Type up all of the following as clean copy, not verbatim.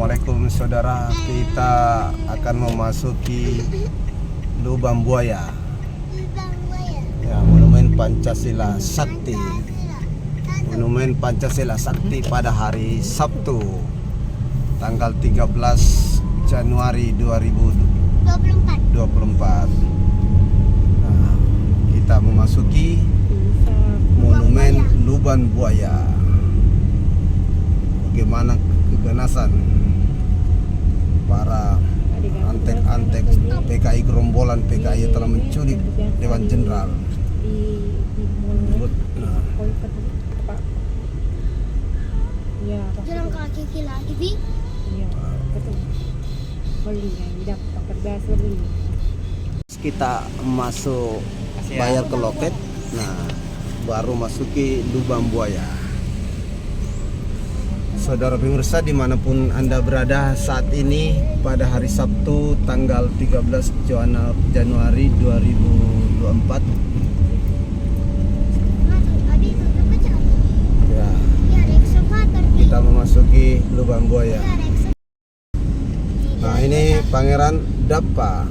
Assalamualaikum saudara, kita akan memasuki Lubang Buaya ya, Monumen Pancasila Sakti. Monumen Pancasila Sakti pada hari Sabtu tanggal 13 Januari 2024. Nah, kita memasuki Monumen Lubang Buaya. Bagaimana keganasan para antek-antek PKI, gerombolan PKI telah menculik Dewan Jenderal. Jalan kaki lagi, Bi. Iya, betul. Beli yang dapat terbiasa beli. Kita masuk bayar ke loket. Nah, baru masuki Lubang Buaya. Saudara pemirsa dimanapun Anda berada saat ini pada hari Sabtu tanggal 13 Januari 2024 ya, kita memasuki Lubang Buaya. Nah, ini Pangeran Dappa.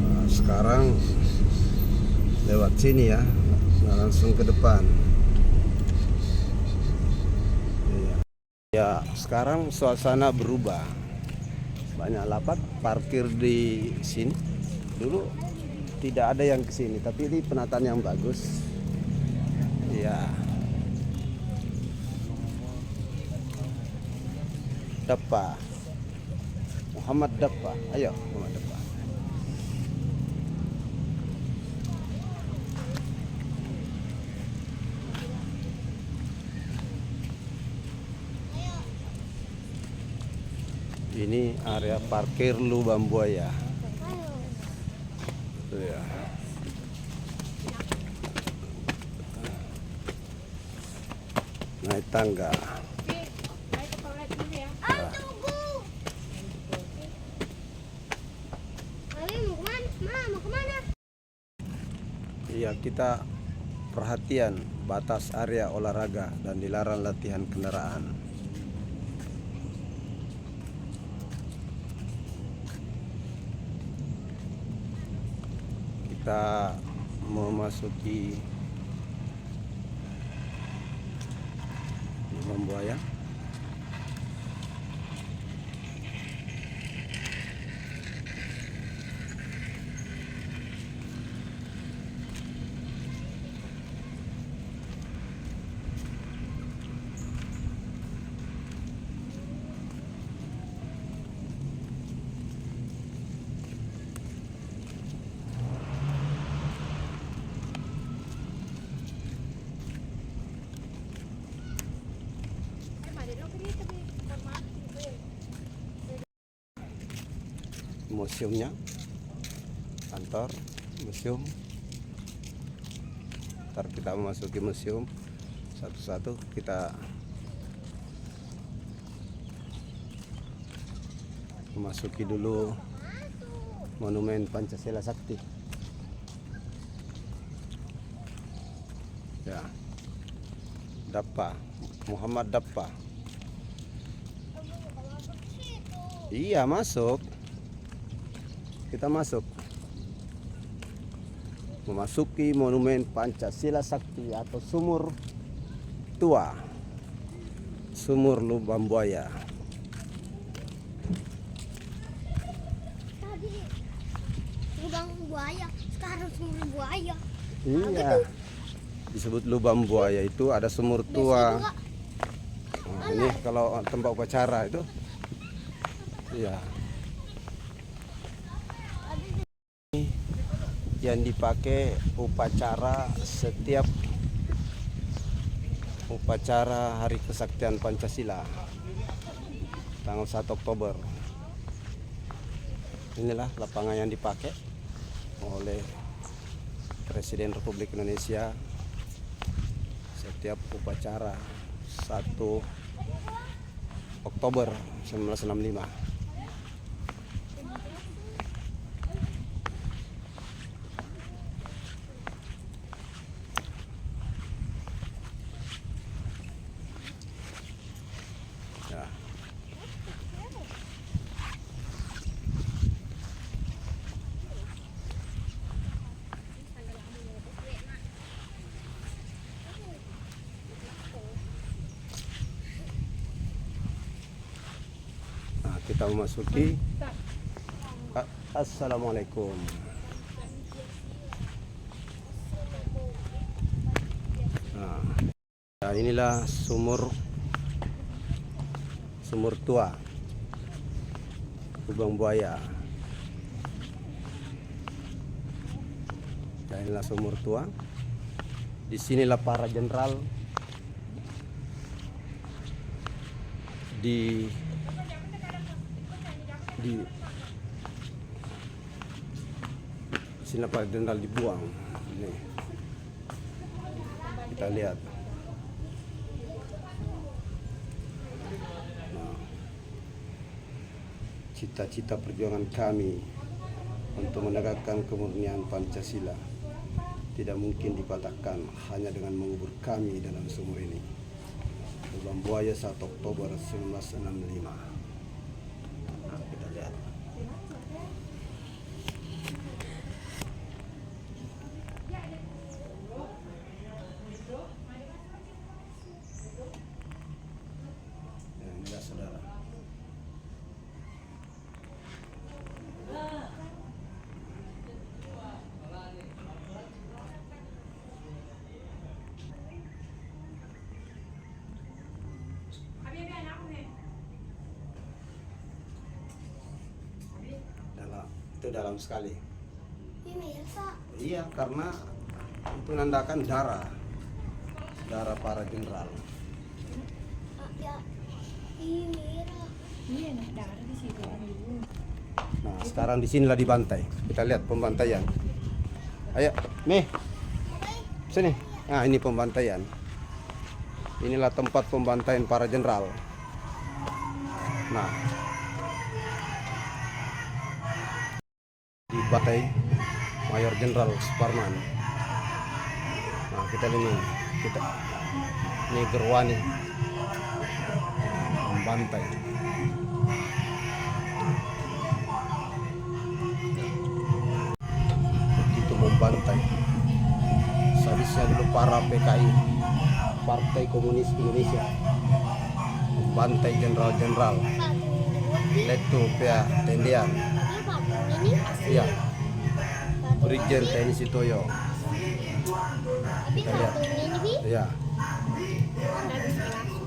Nah, sekarang lewat sini ya, nah, langsung ke depan. Ya, sekarang suasana berubah. Banyak lapak parkir di sini. Dulu tidak ada yang ke sini, tapi ini penataan yang bagus. Ya. Dappa. Muhammad Dappa. Ayo, Muhammad Dappa. Ini area parkir Lubang Buaya. Ya. Naik tangga. Iya, kita perhatian batas area olahraga dan dilarang latihan kendaraan. Kita memasuki Lubang Buaya. Museumnya, kantor museum. Ntar kita memasuki museum satu-satu. Kita memasuki dulu Monumen Pancasila Sakti ya. Dappa, Muhammad Dappa. Iya, masuk. Kita masuk memasuki Monumen Pancasila Sakti atau Sumur Tua, Sumur Lubang Buaya. Tadi Lubang Buaya, sekarang Sumur Buaya. Iya, disebut Lubang Buaya itu ada sumur tua. Nah, ini kalau tempat upacara itu. Iya. Yang dipakai upacara setiap upacara Hari Kesaktian Pancasila tanggal 1 Oktober. Inilah lapangan yang dipakai oleh Presiden Republik Indonesia setiap upacara 1 Oktober 1965. kita memasuki. Assalamualaikum. Nah, inilah sumur tua Lubang Buaya. Nah, inilah sumur tua. Disinilah para jenderal di sini para jenderal dibuang. Ini kita lihat. Nah, cita-cita perjuangan kami untuk menegakkan kemurnian Pancasila tidak mungkin dipatahkan hanya dengan mengubur kami dalam sumur ini. Lubang Buaya 1 Oktober 1965. Nah, kita lihat. Nah, inilah saudara. Itu dalam sekali. Ini ya, Kak. Iya, karena itu menandakan darah para jenderal. Ya. Ini merah. Iya, nah darah di situ dulu. Nah, sekarang di sinilah dibantai. Kita lihat pembantaian. Ayo, nih. Sini. Nah, ini pembantaian. Inilah tempat pembantaian para jenderal. Nah, dibantai Mayor Jenderal Suparman. Nah, kita ini Gerwani membantai. Begitu membantai. Sadisnya dulu para PKI, Partai Komunis Indonesia, membantai jenderal-jenderal. Letu Pia Tendian. Ini patung ini. Iya. Brigjen TNI Sutoyo. Tapi patung ini, Bi. Iya. Nggak bisa masuk.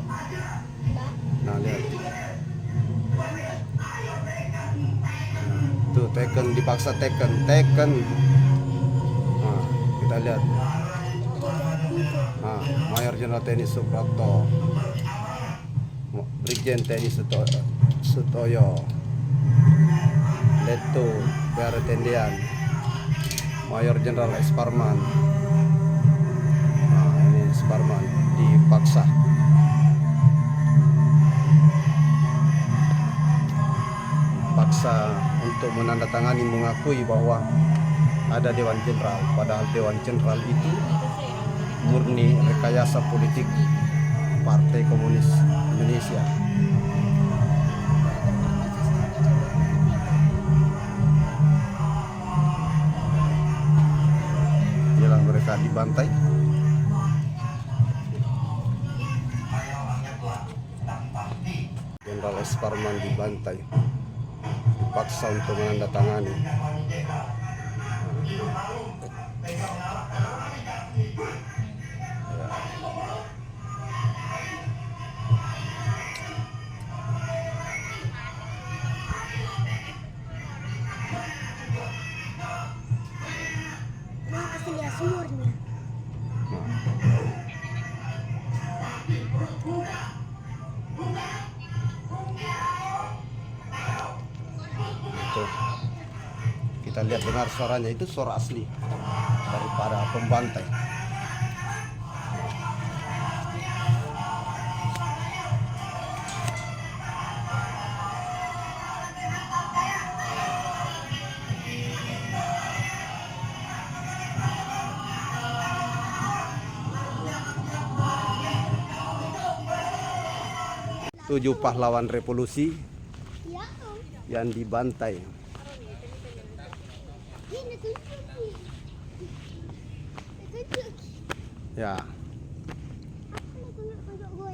Mbak. Nah, lihat. Nah, tuh Tekken dipaksa Tekken. Nah, kita lihat. Nah, Mayor Jenderal TNI Suprapto. Brigjen TNI Sutoyo. Letu PR Tendian. Mayor Jenderal Suparman. Nah, ini Suparman dipaksa. Untuk menandatangani mengakui bahwa ada Dewan Jenderal, padahal Dewan Jenderal itu murni rekayasa politik Partai Komunis Indonesia. Inilah mereka dibantai. Jenderal Suparman dibantai, dipaksa untuk menandatangani. Nah, kasih dia sumurnya. Tuh. Kita lihat dengar suaranya, itu suara asli daripada pembantai. Tujuh pahlawan revolusi Ya, yang dibantai. ini tunjuk. Tunjuk. Ya, Aku tunjuk gue.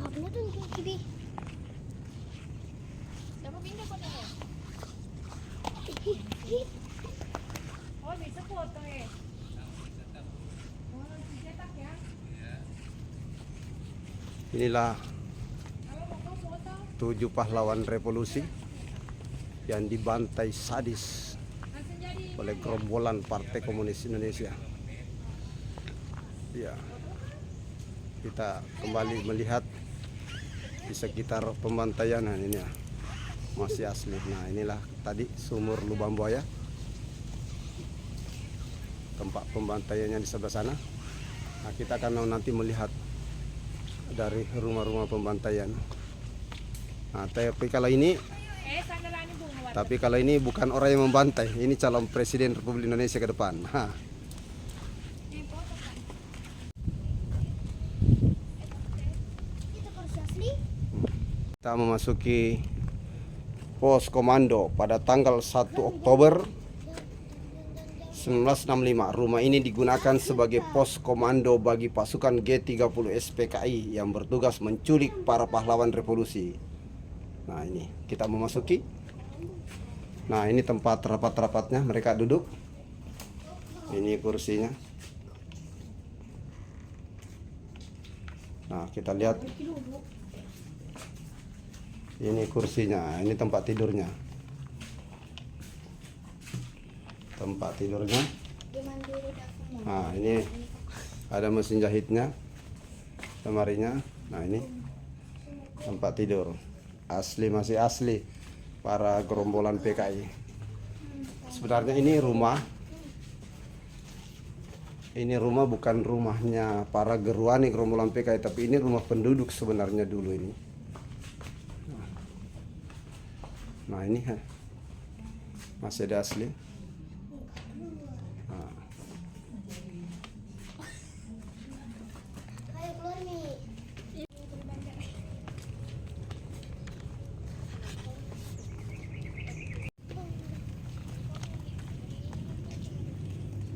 Aku tunjuk. Ibi. Dapat pindah foto ya? Oh bisa foto ya? Oh dicetak ya? Inilah Kalau mau foto 7 pahlawan revolusi yang dibantai sadis langsung jadi. oleh gerombolan Partai Komunis Indonesia. Ya, kita kembali melihat di sekitar pembantaian. Nah, ini ya, masih asli. Nah, inilah tadi sumur lubang buaya, tempat pembantaiannya di sebelah sana. Nah, kita akan nanti melihat dari rumah-rumah pembantaian. Nah, tapi kalau ini bukan orang yang membantai, ini calon presiden Republik Indonesia ke depan. Nah, Itu kursi asli. kita memasuki pos komando pada tanggal 1 Oktober 1965. Rumah ini digunakan sebagai pos komando bagi pasukan G30 SPKI yang bertugas menculik para pahlawan revolusi. Nah, ini kita memasuki. Nah, ini tempat rapat-rapatnya, mereka duduk. Ini kursinya. Nah, kita lihat. Ini kursinya, ini tempat tidurnya. Tempat tidurnya. Nah, ini ada mesin jahitnya, lemarinya. Nah, ini tempat tidur. Asli, masih asli para gerombolan PKI. Sebenarnya ini rumah bukan rumahnya para geruani gerombolan PKI, tapi ini rumah penduduk sebenarnya dulu ini. Nah, ini masih ada asli. Nah. Ayo keluar nih.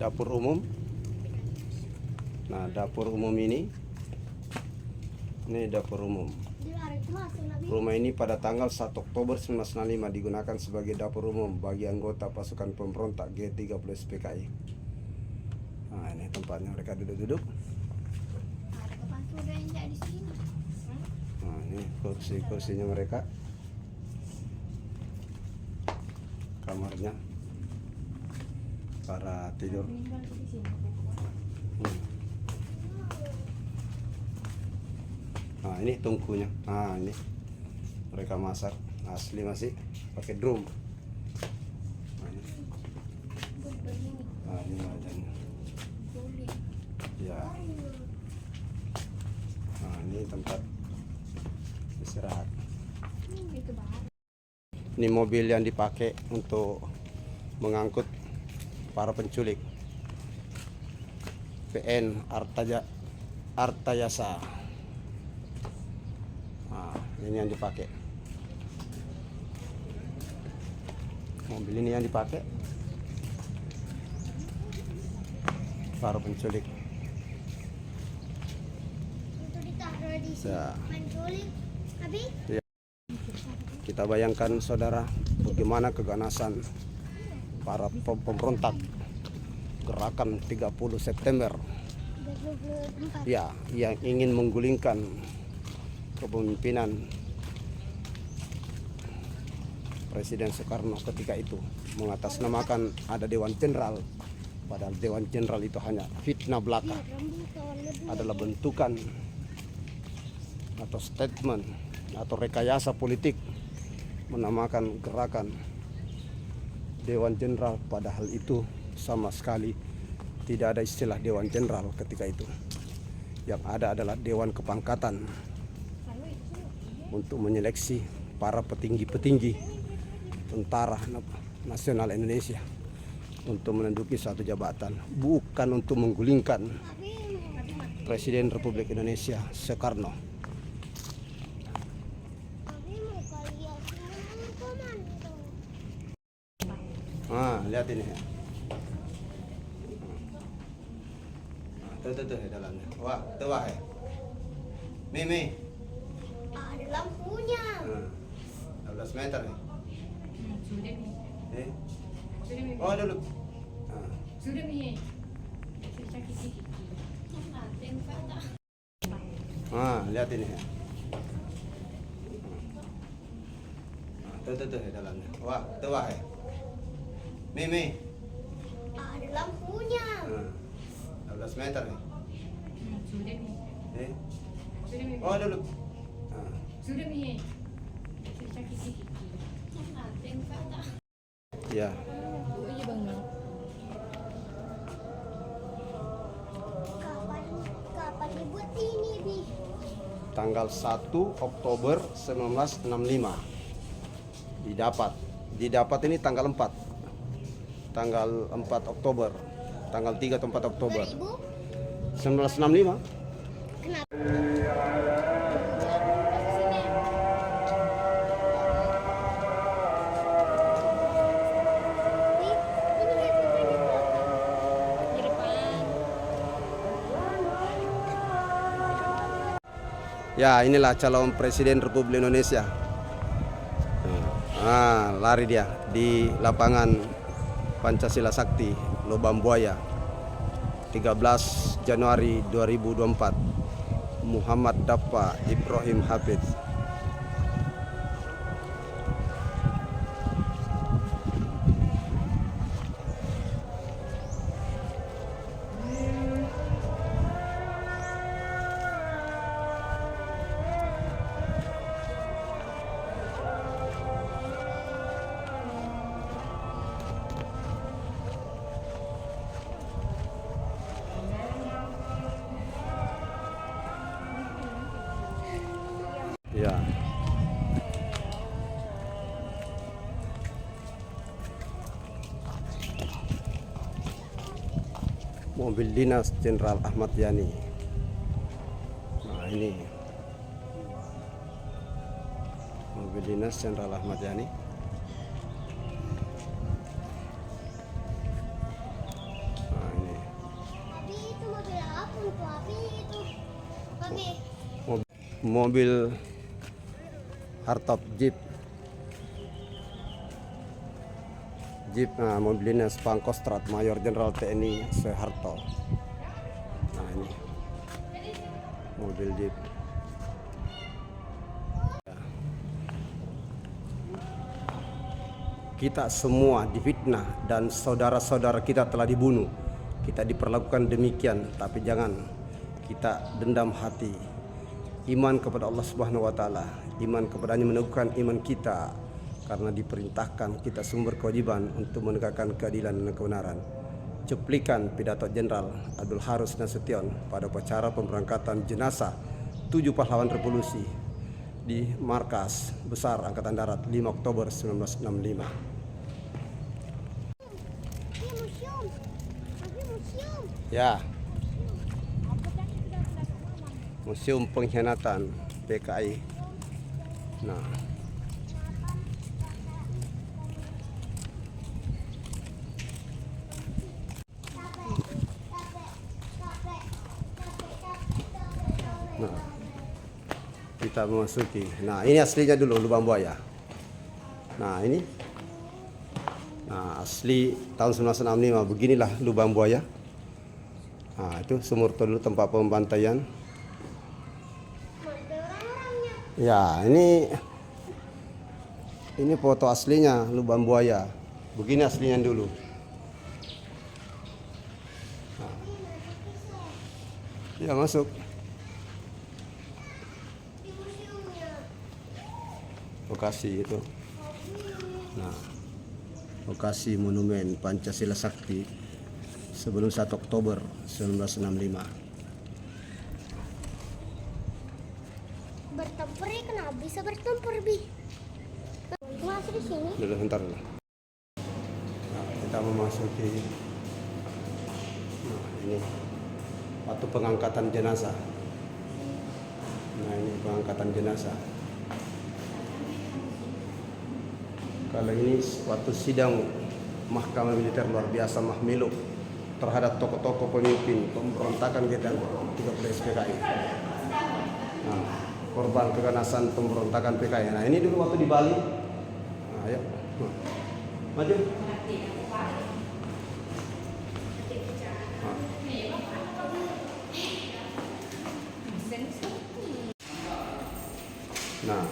Dapur umum. Nah, dapur umum ini dapur umum. Dilari masuk lagi. Rumah ini pada tanggal 1 Oktober 1965 digunakan sebagai dapur umum bagi anggota pasukan pemberontak G30 SPKI. Nah, ini tempatnya mereka duduk-duduk. Ada kapan sudah yang jadi di sini? Nah, ini kursi-kursinya mereka. Kamarnya para tidur. Nah, ini tungkunya. Nah, ini mereka masak asli, masih pakai drum. Nah, ini wajahnya. Ya. Nah, ini tempat istirahat. Ini mobil yang dipakai untuk mengangkut para penculik. PN Artayasa. Nah, ini yang dipakai. Mobil ini yang dipakai para penculik. Itu ditaruh di sini. Ya. Penculik. Habis? Kita bayangkan saudara, bagaimana keganasan para pemberontak gerakan 30 September 24. ya, yang ingin menggulingkan kepemimpinan Presiden Soekarno ketika itu, mengatasnamakan ada Dewan Jenderal, padahal Dewan Jenderal itu hanya fitnah belaka, adalah bentukan atau statement atau rekayasa politik menamakan gerakan Dewan Jenderal, padahal itu sama sekali tidak ada istilah Dewan Jenderal ketika itu. Yang ada adalah Dewan Kepangkatan untuk menyeleksi para petinggi-petinggi tentara nasional Indonesia untuk menduduki suatu jabatan, bukan untuk menggulingkan Presiden Republik Indonesia Soekarno. Ah, lihat ini ya. Tuh ya dalamnya. Wah, tuh wah ya. Mimi. Ada lampunya. 12 meter nih. Sudah nih. Eh? Sudah nih. Oh dulu. Sudah nih. Sakit. Lihat ini. Tuh di dalamnya. Wah, tuh wah. Mimi. Ada lampunya. 12 meter nih. Sudah nih. Eh? Sudah nih. Oh dulu. Sudah nih. Sakit. Ya. Oh iya bang. Kapan dibuat ini, Bi? Tanggal 1 Oktober 1965 didapat ini tanggal 4 Oktober, tanggal 3 atau 4 Oktober 1965. Kenapa? Bi, ini lihat apa di belakang. Di depan. Ya, inilah calon presiden Republik Indonesia. Lari dia di lapangan Pancasila Sakti, Lubang Buaya, 13 Januari 2024. Muhammad Dappa Ibrahim Hafid. Ya. Mobil dinas Jenderal Ahmad Yani. Nah, ini mobil dinas Jenderal Ahmad Yani. Nah, ini Abi, itu mobil apa untuk Abi itu? Abi, mobil hardtop Jeep. Mobil dinas Pangkostrat Mayor Jenderal TNI Soeharto. Nah, ini mobil Jeep. Kita semua difitnah dan saudara-saudara kita telah dibunuh. Kita diperlakukan demikian, tapi jangan kita dendam hati. Iman kepada Allah Subhanahu wa taala, iman kepadanya meneguhkan iman kita, karena diperintahkan kita sumber kewajiban untuk menegakkan keadilan dan kebenaran. Cuplikan pidato Jenderal Abdul Harus Nasution pada upacara pemberangkatan jenazah 7 pahlawan revolusi di Markas Besar Angkatan Darat 5 Oktober 1965. ini museum. Abi, museum. Ya. Museum Pengkhianatan PKI. Nah, kita memasuki. Nah, ini aslinya dulu Lubang Buaya. Nah, ini. Nah, asli tahun 1965 beginilah Lubang Buaya. Nah, itu sumur dulu tempat pembantaian. Ada orang-orangnya. Ya, ini foto aslinya Lubang Buaya. Begini aslinya dulu. Nah. Ya, masuk. Di museumnya. Lokasi itu. Nah, lokasi monumen Pancasila Sakti sebelum 1 Oktober 1965. Bertempur ya, kenapa bisa bertempur, Bi? Masuk di sini. Dulu sebentar dulu. Nah, kita memasuki. Nah, ini waktu pengangkatan jenazah. Nah, ini pengangkatan jenazah. Kalau ini waktu sidang Mahkamah Militer Luar Biasa Mahmiluk terhadap tokoh-tokoh pemimpin pemberontakan kita 13 PKI. Nah, korban keganasan pemberontakan PKI. Nah ini dulu waktu di Bali. Nah, ayo. Maju. Nah.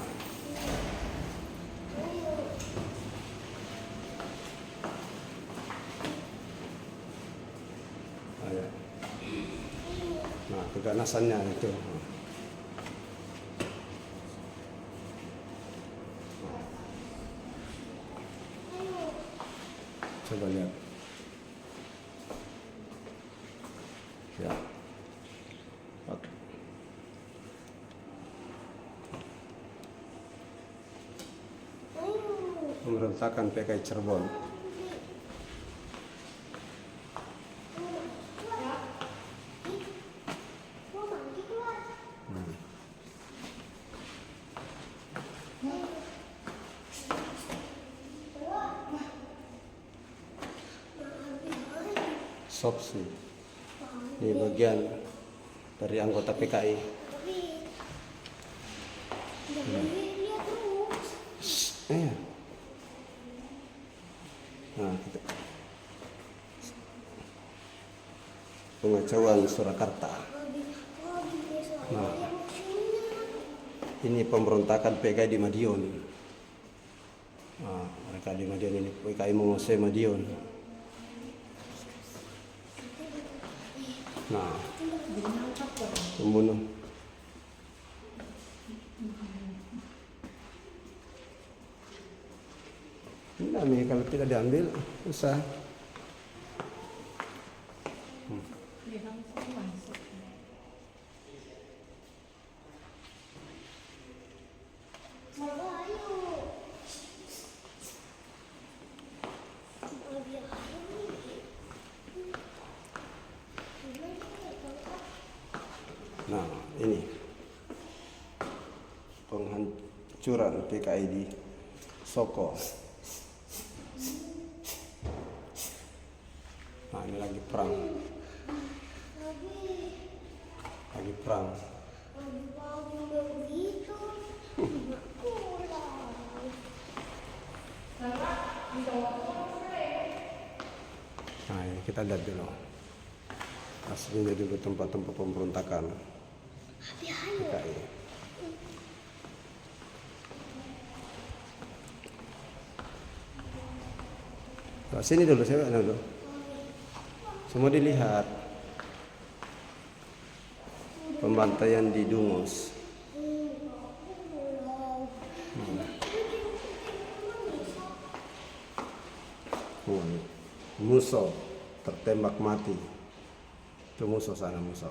Ayo. Nah, keganasannya itu. Coba lihat. Ya. Oke. Pemberontakan PKI Cirebon. Sopsi. Ini bagian dari anggota PKI. Nah, kita. Pengacauan Surakarta. Nah, ini pemberontakan PKI di Madiun. Nah, mereka di Madiun ini PKI menguasai Madiun. Nah, pembunuh. Ini kalau tidak diambil, susah. Nah, ini penghancuran PKI di Soko. Nah, ini lagi perang. Lagi perang. Nah, ini kita lihat dulu. Aslinya dulu tempat-tempat pemberontakan PKI. Nah, sini dulu, saya dulu. Semua dilihat. Pembantaian di Dungus. Musuh tertembak mati. Itu musuh sana, musuh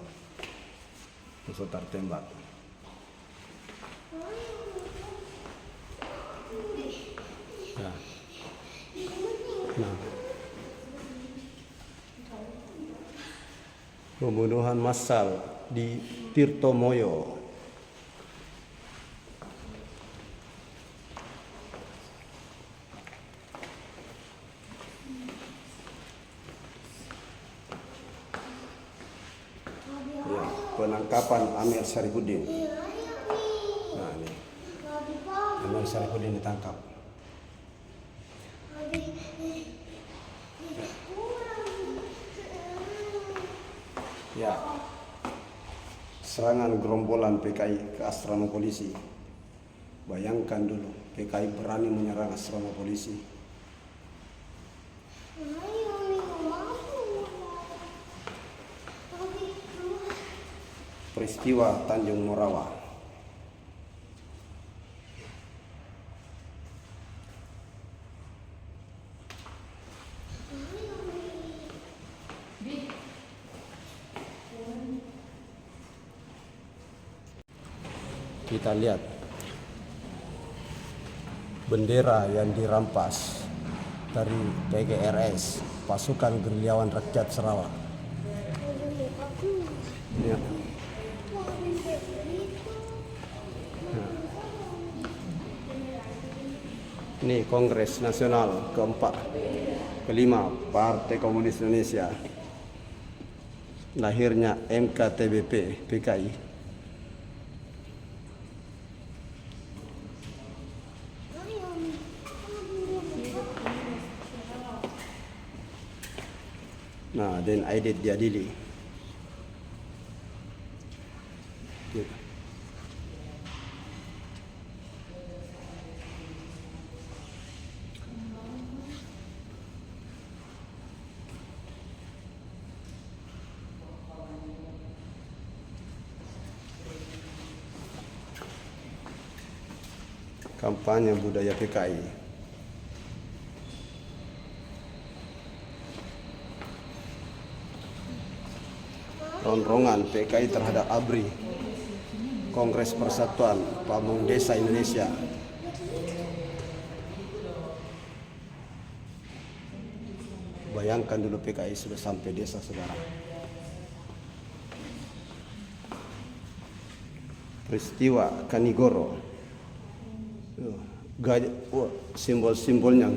tertembak. Nah. Nah. Pembunuhan massal di Tirtomoyo. Ya, penangkapan Amir Syarifuddin. Nah, ini Amir Syarifuddin ditangkap. Ya, serangan gerombolan PKI ke asrama polisi. Bayangkan dulu, PKI berani menyerang asrama polisi. Peristiwa Tanjung Morawa. Kita lihat bendera yang dirampas dari PGRS, Pasukan Gerilyawan Rakyat Sarawak. Ya. Ini Kongres Nasional keempat, kelima Partai Komunis Indonesia. Lahirnya MKTBP PKI. Nah, dan Aidit diadili. Gitu. Kampanye budaya PKI. Ronrongan PKI terhadap ABRI, Kongres Persatuan Pamung Desa Indonesia. Bayangkan dulu PKI sudah sampai desa saudara. Peristiwa Kanigoro. Simbol-simbolnya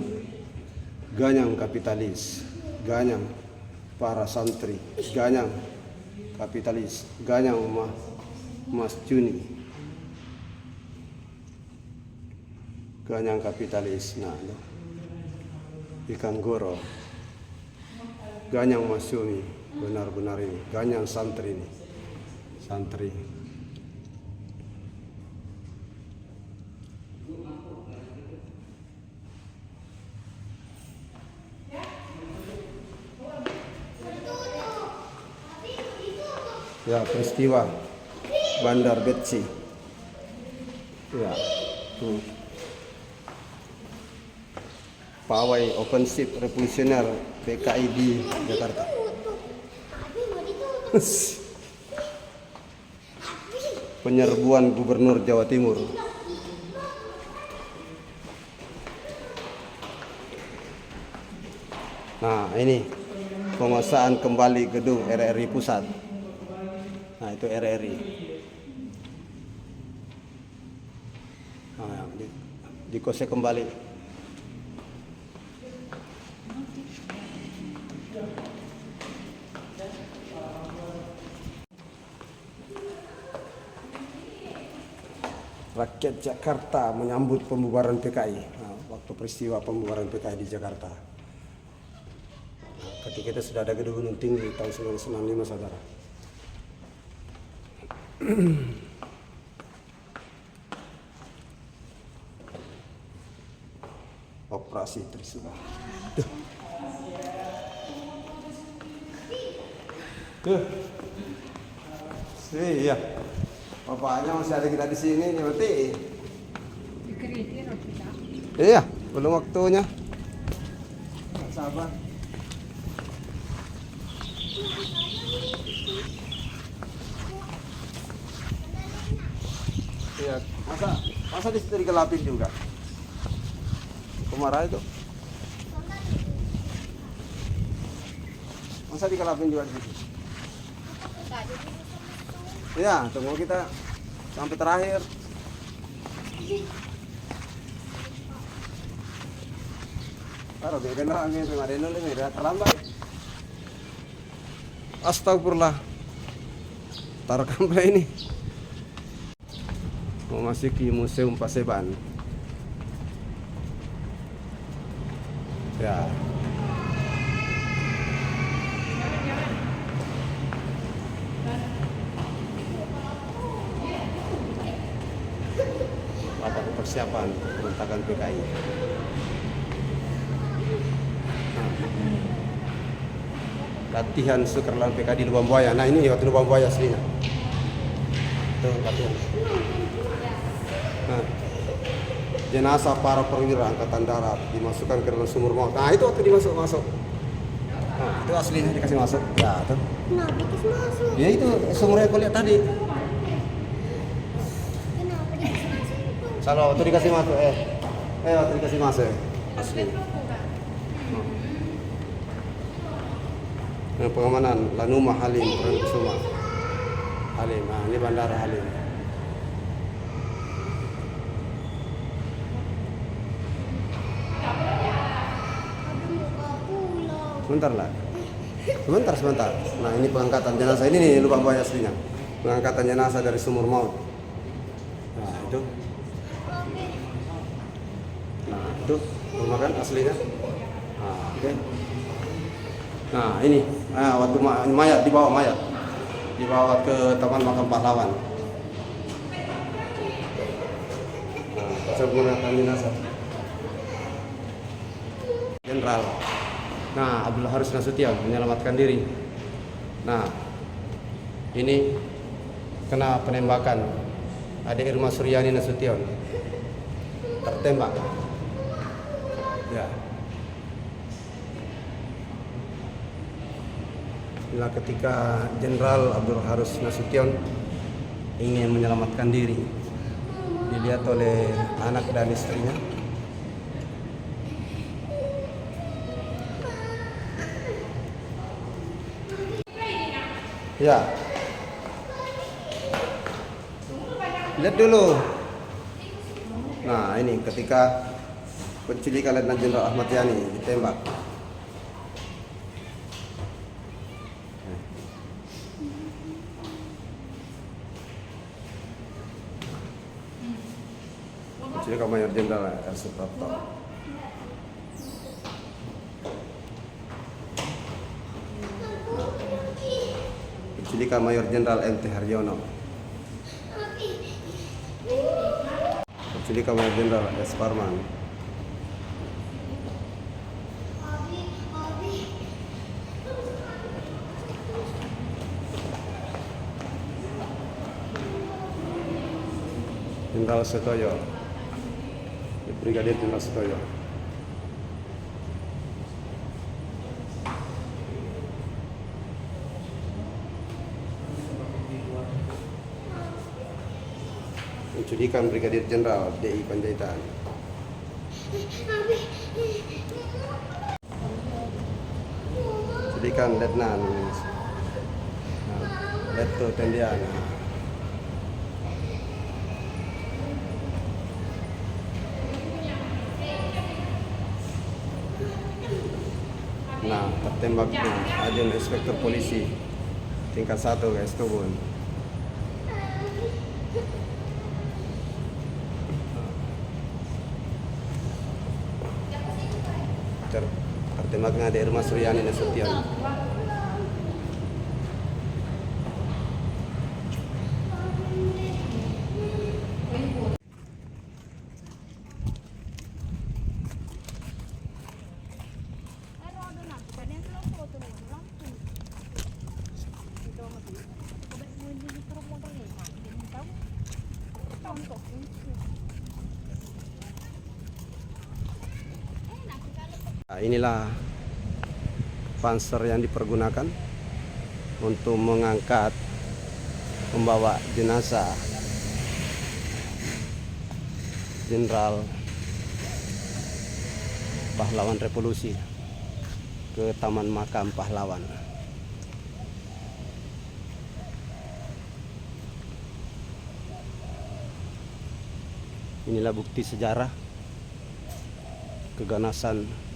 ganyang kapitalis, ganyang para santri, ganyang kapitalis, ganyang Mas Juni, ganyang kapitalis. Nah, ikan goro, ganyang Mas Juni, benar-benar ini ganyang santri ini, santri. Ya, peristiwa Bandar Betsi. Ya. Pawai Offensive Revolusioner PKI di Jakarta. Penyerbuan Gubernur Jawa Timur. Nah, ini penguasaan kembali gedung RRI Pusat. Nah, itu RRI. Nah, dikose kembali. Rakyat Jakarta menyambut pembubaran PKI. Nah, waktu peristiwa pembubaran PKI di Jakarta. Nah, ketika itu sudah ada gedung Gunung Tinggi tahun 1995, saudara. Operasi Trisula. Tuh. Iya. Bapaknya masih ada kita di sini nih berarti. Iya, belum waktunya. Sabar. Iya, masa di situ digelapin juga. Pemarah itu. Masa digelapin juga di situ. Ya, tunggu kita sampai terakhir. Taruh dia kena angin pengadeno ini terlambat. Astagfirullah. Taruh kamera ini. Memasuki Museum Paseban. Ya. Apa persiapan pembentukan PKI? Latihan sukarlan PKI di Lubang Buaya. Nah, ini waktu Lubang Buaya aslinya. Itu latihan. Nah, jenazah para perwira angkatan darat dimasukkan ke dalam sumur maut. Nah, itu waktu dimasuk. Nah, itu aslinya dikasih masuk. Ya, tuh. Kenapa dikasih masuk? Ya itu sumur yang kau lihat tadi. Kenapa dikasih masuk? Salah waktu dikasih masuk. Waktu dikasih masuk. Asli. Nah, pengamanan Lanuma Halim Kusuma. Halim. Nah, ini Bandara Halim. Sebentar. Nah, ini pengangkatan jenazah ini nih Lubang Buaya aslinya. Pengangkatan jenazah dari sumur maut. Nah, itu. Nah, itu rumah kan aslinya. Nah, oke. Nah ini, waktu mayat dibawa ke Taman Makam Pahlawan. Nah, saya menggunakan jenazah Jenderal. Nah, Abdul Haris Nasution menyelamatkan diri. Nah, ini kena penembakan. Ada Irma Suryani Nasution tertembak. Ya. Inilah ketika Jenderal Abdul Haris Nasution ingin menyelamatkan diri, dilihat oleh anak dan istrinya. Ya, lihat dulu. Nah, ini ketika penculikan Letnan Jenderal Ahmad Yani ditembak. Penculikan Mayor Jenderal R. Suprapto. Penculikan Mayor Jenderal M.T. Haryono. Penculikan Mayor Jenderal S. Parman. Jenderal Setoyo. Brigadir Jenderal Setoyo. Penculikan Brigadir Jenderal D.I. Panjaitan. Penculikan Letnan Leto Tendiana. Nah, tertembaknya Ajen Inspektur Polisi tingkat 1 guys, Tubun. Tertembaknya ada Irma Suryani Nasution. Nah, inilah panser yang dipergunakan untuk mengangkat membawa jenazah Jenderal Pahlawan Revolusi ke Taman Makam Pahlawan. Inilah bukti sejarah keganasan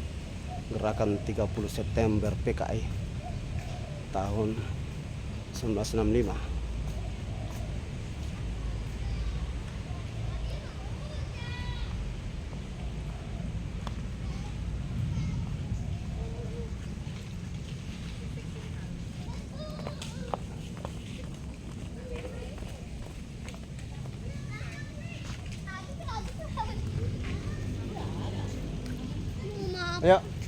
Gerakan 30 September PKI tahun 1965. Ayo.